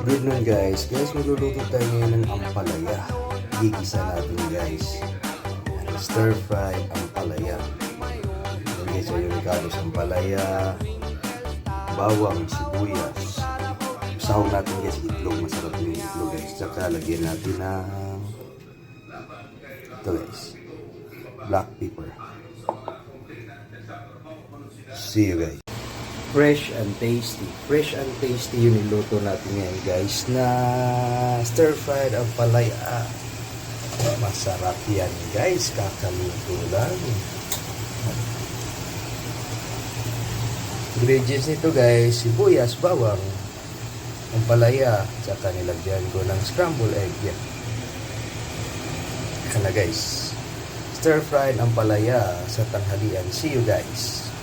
Good noon guys. Guys, magluluto tayo ngayon ng ampalaya. Gigisa natin guys. Stir fry ampalaya. Yan guys, yung ricados ampalaya, bawang, sibuyas. Sahog natin guys itlog. Masarap yung itlog guys. Tsaka lagyan natin ng ito guys, black pepper. See you guys. Fresh and tasty. Fresh and tasty yung niluto natin ngayon guys na stir-fried ampalaya. Masarap yan guys. Kakaluto lang. Ingredients nito guys, sibuyas, bawang, ampalaya, tsaka nilagyan ko ng scrambled egg. Yan. Yan na guys. Stir-fried ampalaya sa tanghalian. See you guys.